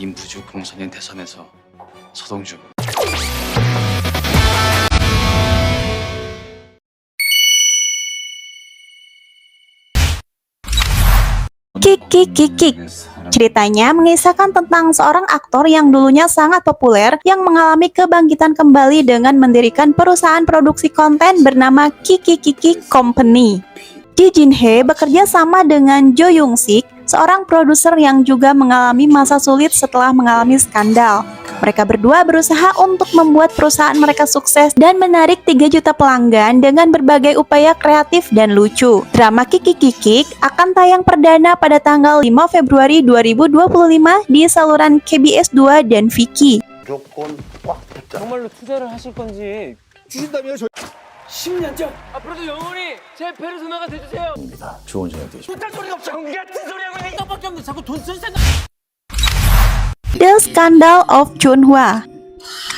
무주공선인 대선에서 서동주. Kick Kick Kick Kick. Ceritanya mengisahkan tentang seorang aktor yang dulunya sangat populer yang mengalami kebangkitan kembali dengan mendirikan perusahaan produksi konten bernama Kick Kick Kick Kick Company. Ji Jin-hye bekerja sama dengan Jo Young-sik, seorang produser yang juga mengalami masa sulit setelah mengalami skandal. Mereka berdua berusaha untuk membuat perusahaan mereka sukses dan menarik 3 juta pelanggan dengan berbagai upaya kreatif dan lucu. Drama Kick Kick Kick Kick akan tayang perdana pada tanggal 5 Februari 2025 di saluran KBS 2 dan Viki. 정말로 투자를 하실 건지 주신다면 저희 10년째 앞으로도 영원히 제 페르소나가 돼주세요. 좋은 저녁 되십시오. 못할 소리가 없어. 형 같은 소리 하고 있는 이것밖에 없는데 자꾸 돈 쓸 생각. The Scandal of Chunhwa.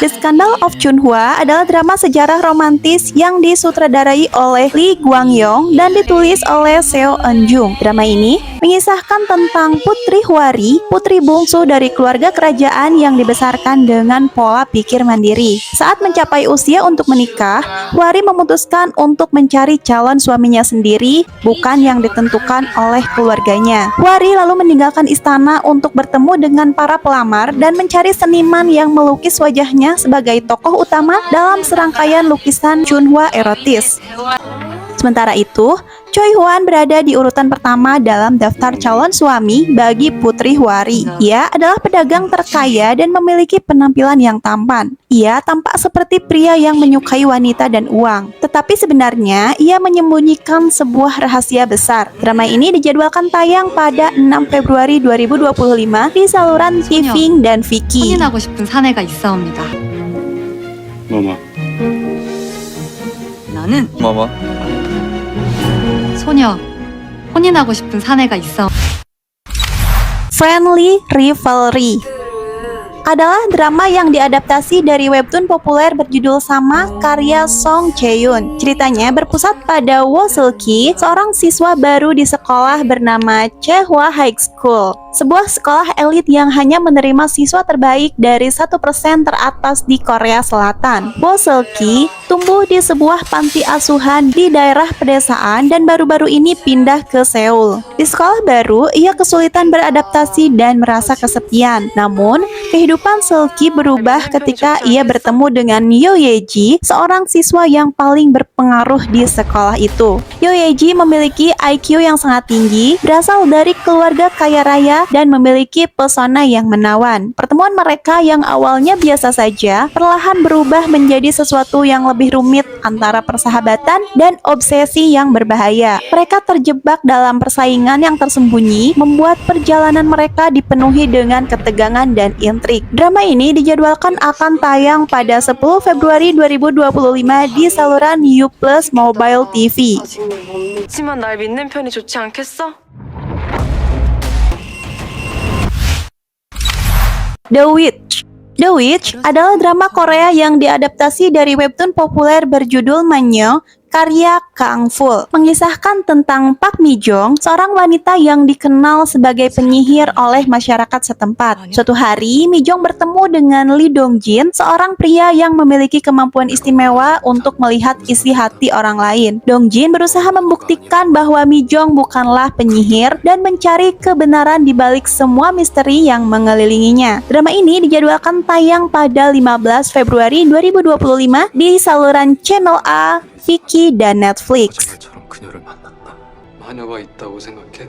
The Scandal of Chunhwa adalah drama sejarah romantis yang disutradarai oleh Lee Kwang-yong dan ditulis oleh Seo Eun-jung. Drama ini mengisahkan tentang Putri Hwari, putri bungsu dari keluarga kerajaan yang dibesarkan dengan pola pikir mandiri. Saat mencapai usia untuk menikah, Hwari memutuskan untuk mencari calon suaminya sendiri, bukan yang ditentukan oleh keluarganya. Hwari lalu meninggalkan istana untuk bertemu dengan para pelamar dan mencari seniman yang melukis wajahnya sebagai tokoh utama dalam serangkaian lukisan Chunhwa erotis. Sementara itu, Choi Hwan berada di urutan pertama dalam daftar calon suami bagi Putri Hwari. Ia adalah pedagang terkaya dan memiliki penampilan yang tampan. Ia tampak seperti pria yang menyukai wanita dan uang. Tetapi sebenarnya ia menyembunyikan sebuah rahasia besar. Drama ini dijadwalkan tayang pada 6 Februari 2025 di saluran TV dan Viki. 혼인하고 싶은 사내가 있사옵니다. 뭐뭐? 나는 마마. 소녀 혼인하고 싶은 사내가 있어. Friendly Rivalry adalah drama yang diadaptasi dari webtoon populer berjudul sama karya Song Chae-yoon. Ceritanya berpusat pada Wo Seul-ki, seorang siswa baru di sekolah bernama Chaehwa High School, sebuah sekolah elit yang hanya menerima siswa terbaik dari 1% teratas di Korea Selatan. Wo Seul-ki tumbuh di sebuah panti asuhan di daerah pedesaan dan baru-baru ini pindah ke Seoul. Di sekolah baru, ia kesulitan beradaptasi dan merasa kesepian. Namun, kehidupan Seul-ki berubah ketika ia bertemu dengan Yo Ye-ji, seorang siswa yang paling berpengaruh di sekolah itu. Yo Ye-ji memiliki IQ yang sangat tinggi, berasal dari keluarga kaya raya, dan memiliki pesona yang menawan. Pertemuan mereka yang awalnya biasa saja, perlahan berubah menjadi sesuatu yang lebih rumit antara persahabatan dan obsesi yang berbahaya. Mereka terjebak dalam persaingan yang tersembunyi, membuat perjalanan mereka dipenuhi dengan ketegangan dan intrik. Drama ini dijadwalkan akan tayang pada 10 Februari 2025 di saluran U+ Mobile TV. 믿지만 날 믿는 편이 좋지 않겠어? The Witch. The Witch adalah drama Korea yang diadaptasi dari webtoon populer berjudul Manyo karya Kang Ful, mengisahkan tentang Pak Mi Jong, seorang wanita yang dikenal sebagai penyihir oleh masyarakat setempat. Suatu hari, Mi Jong bertemu dengan Lee Dong Jin, seorang pria yang memiliki kemampuan istimewa untuk melihat isi hati orang lain. Dong Jin berusaha membuktikan bahwa Mi Jong bukanlah penyihir dan mencari kebenaran di balik semua misteri yang mengelilinginya. Drama ini dijadwalkan tayang pada 15 Februari 2025 di saluran Channel A, Viki, dan Netflix. 저처럼 그녀를 만났다. 마녀가 있다고 생각해?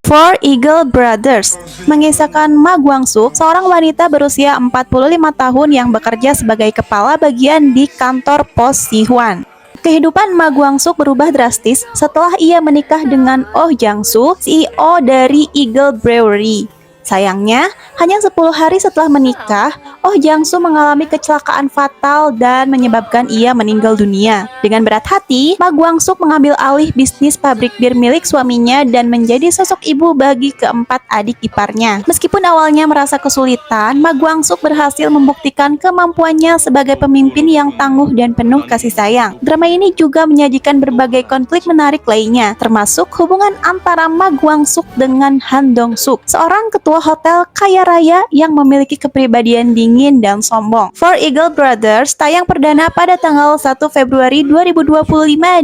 Four Eagle Brothers mengisahkan Ma Gwang-suk, seorang wanita berusia 45 tahun yang bekerja sebagai kepala bagian di kantor pos Sihuan. Kehidupan Ma Gwang-suk berubah drastis setelah ia menikah dengan Oh Jang-soo, CEO dari Eagle Brewery. Sayangnya, hanya 10 hari setelah menikah, Oh Jang-soo mengalami kecelakaan fatal dan menyebabkan ia meninggal dunia. Dengan berat hati, Ma Kwang-suk mengambil alih bisnis pabrik bir milik suaminya dan menjadi sosok ibu bagi keempat adik iparnya. Meskipun awalnya merasa kesulitan, Ma Kwang-suk berhasil membuktikan kemampuannya sebagai pemimpin yang tangguh dan penuh kasih sayang. Drama ini juga menyajikan berbagai konflik menarik lainnya, termasuk hubungan antara Ma Kwang-suk dengan Han Dong-suk, seorang ketua hotel kaya raya yang memiliki kepribadian dingin dan sombong. Four Eagle Brothers tayang perdana pada tanggal 1 Februari 2025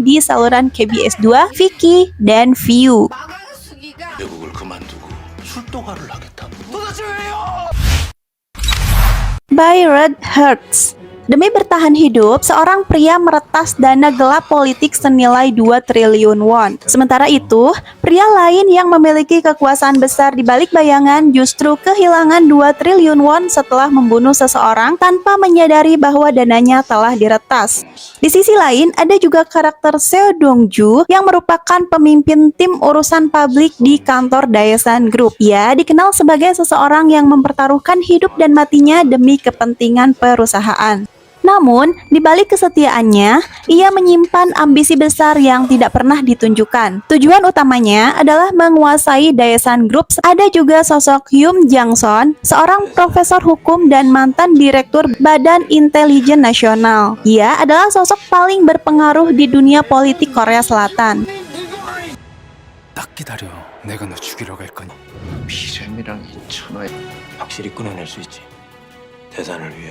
di saluran KBS 2, Viki, dan Viu. 외국을 그만두고 술도가를 하겠다고. By Red Hearts. Demi bertahan hidup, seorang pria meretas dana gelap politik senilai 2 triliun won. Sementara itu, pria lain yang memiliki kekuasaan besar di balik bayangan justru kehilangan 2 triliun won setelah membunuh seseorang tanpa menyadari bahwa dananya telah diretas. Di sisi lain, ada juga karakter Seo Dong-ju yang merupakan pemimpin tim urusan publik di kantor Daesan Group. Ia dikenal sebagai seseorang yang mempertaruhkan hidup dan matinya demi kepentingan perusahaan. Namun, di balik kesetiaannya, ia menyimpan ambisi besar yang tidak pernah ditunjukkan. Tujuan utamanya adalah menguasai Daesan Group. Ada juga sosok Yum Jang-son, seorang profesor hukum dan mantan direktur Badan Intelijen Nasional. Ia adalah sosok paling berpengaruh di dunia politik Korea Selatan. 딱 기다려. 내가 너 죽이러 갈 거니. 비рем이랑 2천원에 확실히 끊어낼 수 있지. 대산을 위해.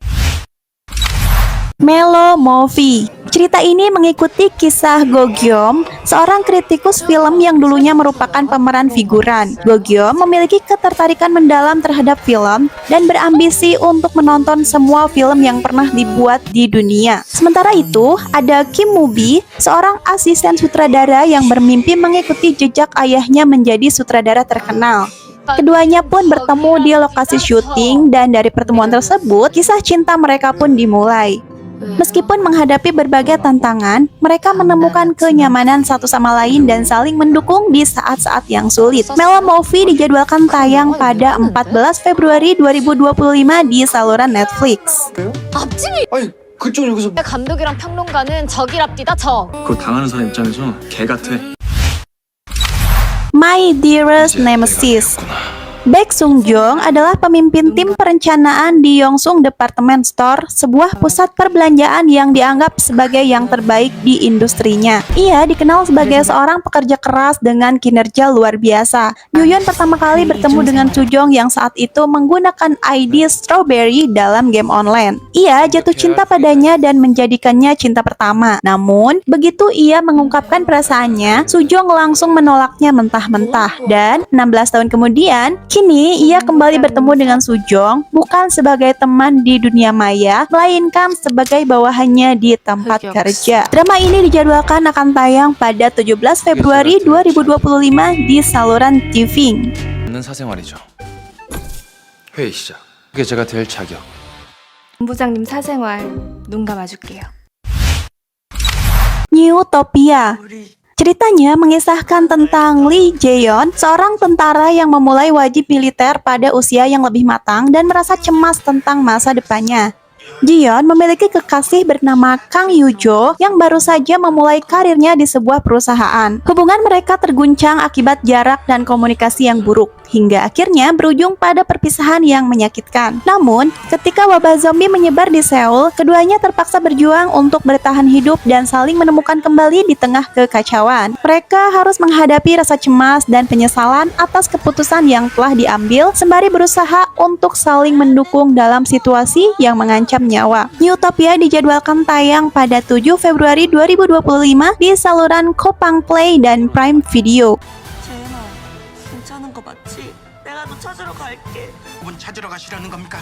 Melo Movie. Cerita ini mengikuti kisah Go Gyeom, seorang kritikus film yang dulunya merupakan pemeran figuran. Go Gyeom memiliki ketertarikan mendalam terhadap film dan berambisi untuk menonton semua film yang pernah dibuat di dunia. Sementara itu, ada Kim Moo-bi, seorang asisten sutradara yang bermimpi mengikuti jejak ayahnya menjadi sutradara terkenal. Keduanya pun bertemu di lokasi syuting dan dari pertemuan tersebut, kisah cinta mereka pun dimulai. Meskipun menghadapi berbagai tantangan, mereka menemukan kenyamanan satu sama lain dan saling mendukung di saat-saat yang sulit. Melo Movie dijadwalkan tayang pada 14 Februari 2025 di saluran Netflix. 아니, 그쪽은 여기서 감독이랑 평론가는 적이랍디다 적. 그거 당하는 사람 입장에서 개 같아. My Dearest Nemesis. Baek Sung-jung adalah pemimpin tim perencanaan di Yongsun Department Store, sebuah pusat perbelanjaan yang dianggap sebagai yang terbaik di industrinya. Ia dikenal sebagai seorang pekerja keras dengan kinerja luar biasa. Yoo-yeon pertama kali bertemu dengan Soo-jung yang saat itu menggunakan ID Strawberry dalam game online. Ia jatuh cinta padanya dan menjadikannya cinta pertama. Namun, begitu ia mengungkapkan perasaannya, Soo-jung langsung menolaknya mentah-mentah. Dan 16 tahun kemudian, kini ia kembali bertemu dengan Soo-jung bukan sebagai teman di dunia maya, melainkan sebagai bawahannya di tempat kerja. Drama ini dijadwalkan akan tayang pada 17 Februari 2025 di saluran TV. 는 사생활이죠. 회의 시작. 그게 제가 될 자격. 본부장님 사생활 눈 감아줄게요. Newtopia. Ceritanya mengisahkan tentang Lee Jae-yeon, seorang tentara yang memulai wajib militer pada usia yang lebih matang dan merasa cemas tentang masa depannya. Ji-yeon memiliki kekasih bernama Kang Yoo-jo yang baru saja memulai karirnya di sebuah perusahaan. Hubungan mereka terguncang akibat jarak dan komunikasi yang buruk, hingga akhirnya berujung pada perpisahan yang menyakitkan. Namun, ketika wabah zombie menyebar di Seoul, keduanya terpaksa berjuang untuk bertahan hidup dan saling menemukan kembali di tengah kekacauan. Mereka harus menghadapi rasa cemas dan penyesalan atas keputusan yang telah diambil, sembari berusaha untuk saling mendukung dalam situasi yang mengancam nyawa. Newtopia dijadwalkan tayang pada 7 Februari 2025 di saluran Kopang Play dan Prime Video. 괜찮은 거 맞지? 내가 너 찾으러 갈게. 문 찾으러 가시라는 겁니까?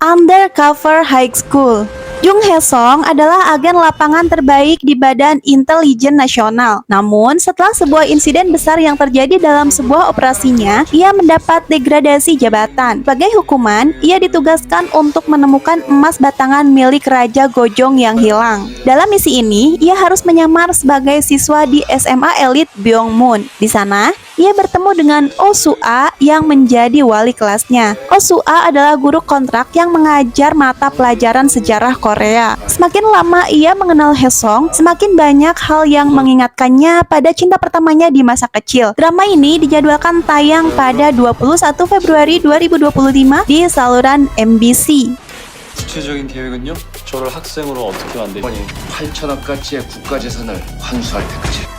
Undercover High School. Jung Hae-sung adalah agen lapangan terbaik di Badan Intelijen Nasional. Namun, setelah sebuah insiden besar yang terjadi dalam sebuah operasinya, ia mendapat degradasi jabatan. Sebagai hukuman, ia ditugaskan untuk menemukan emas batangan milik Raja Gojong yang hilang. Dalam misi ini, ia harus menyamar sebagai siswa di SMA elit Byongmun. Di sana, ia bertemu dengan Oh Soo-a yang menjadi wali kelasnya. Oh Soo-a adalah guru kontrak yang mengajar mata pelajaran sejarah Korea. Semakin lama ia mengenal Hae-sung, semakin banyak hal yang mengingatkannya pada cinta pertamanya di masa kecil. Drama ini dijadwalkan tayang pada 21 Februari 2025 di saluran MBC. 구체적인 계획은요? 저를 학생으로 어떻게 만들지? 8천억 가치의 국가 재산을 환수할 때까지.